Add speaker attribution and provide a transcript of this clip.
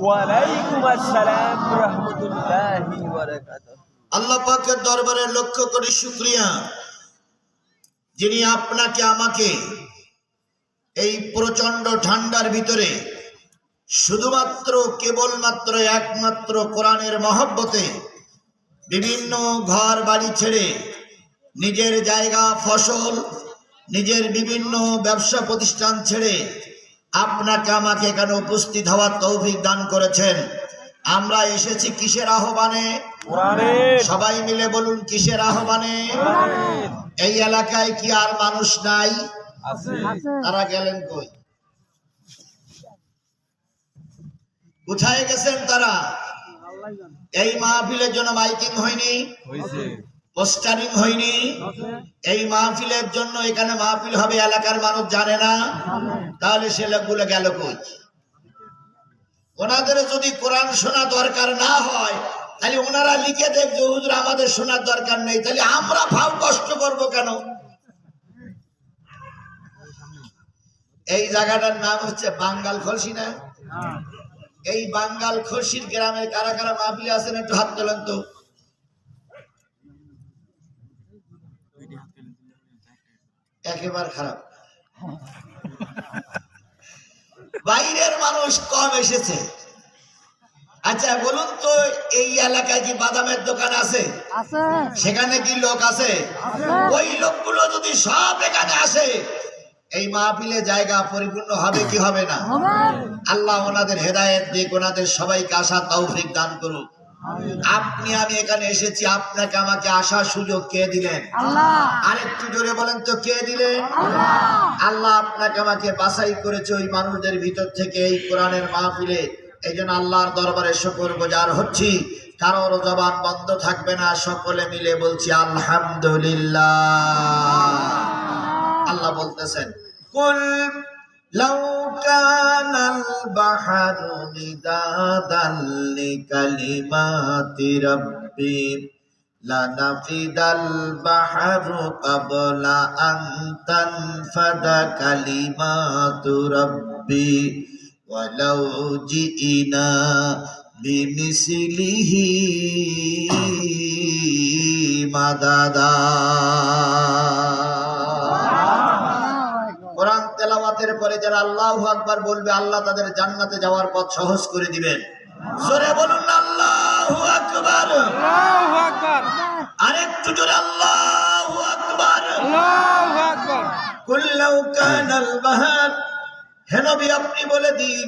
Speaker 1: ওয়ালাইকুম আসসালাম রাহমাতুল্লাহি ওয়া বারাকাতুহু।
Speaker 2: আল্লাহ পাকের দরবারে লক্ষ কোটি শুকরিয়া, যিনি আপনাকে আমাকে এই প্রচন্ড ঠান্ডার ভিতরে শুধুমাত্র কেবলমাত্র একমাত্র কোরআনের মহব্বতে বিভিন্ন ঘর বাড়ি ছেড়ে নিজের জায়গা ফসল, নিজের বিভিন্ন ব্যবসা প্রতিষ্ঠান ছেড়ে আপনাকে আমাকে এখানে উপস্থিত হওয়ার তৌফিক দান করেছেন। আমরা এসেছি কিসের আহ্বানে? সবাই মিলে বলুন, কিসের আহ্বানে? এই এলাকায় কি আর মানুষ নাই? তারা গেলেন কই? কোথায় গেছেন তারা? এই মাহফিলের জন্য মাইকিং হয়নি, পোস্টারিং হয়নি। এই মাহফিলের জন্য এখানে মাহফিল হবে, এলাকার মানুষ জানে না, তাহলে সে লোকগুলো গেল কই? ওনাদের যদি কোরআন শোনা দরকার না হয় তাহলে ওনারা লিখে দেখ যে হুজুর আমাদের শোনার দরকার নেই, তাহলে আমরা ভাব কষ্ট করব কেন? এই জায়গাটার নাম হচ্ছে বাঙ্গাল খলসি না? এই বাঙ্গাল খলসির গ্রামের কারা কারা মাহফিলে আছেন একটু হাত তোলেন তো। একেবারে খারাপ, বাইরের মানুষ কম এসেছে। আচ্ছা বলুন তো, এই এলাকায় কি বাদামের দোকান আছে? সেখানে কি লোক আছে? ওই লোকগুলো যদি সব এখানে আসে, এই মাহফিলে জায়গা পরিপূর্ণ হবে কি হবে না? আল্লাহ ওনাদের হেদায়েত দিক, ওনাদের সবাইকে আসার তৌফিক দান করুন। আপনি আমি এখানে এসেছি, আপনাকে আমাকে আসার সুযোগ কে দিলেন? আরেকটু জোরে বলেন তো, কে দিলেন? আল্লাহ আপনাকে আমাকে বাছাই করেছে ওই মানুষদের ভিতর থেকে এই কোরআনের মাহফিলে। এই জন্য আল্লাহর দরবারে শুকরগুজার হচ্ছি। কারোর জবান বন্ধ থাকবে না, সকলে মিলে বলছি আলহামদুলিল্লাহ। আল্লাহ বলতেছেন, কুল লাউ কানাল বাহরু মিদাদান লিকালিমাতি রাব্বি লানাফিদাল বাহরু ক্বাবলা আন তানফাদা কালিমাতু রাব্বি ওয়ালাউ জিইনা বিমিসলিহি মাদাদা। কোরআন তেলাওয়াতের পরে যারা আল্লাহু আকবার বলবে, আল্লাহ তাদের জান্নাতে যাওয়ার পথ সহজ করে দিবেন। জোরে বলুন আল্লাহু আকবার।
Speaker 1: আল্লাহু আকবার।
Speaker 2: আরেকটু জোরে আল্লাহু আকবার।
Speaker 1: আল্লাহু আকবার।
Speaker 2: কুল লাউ কানাল বাহর, হে নবী আপনি বলে দিন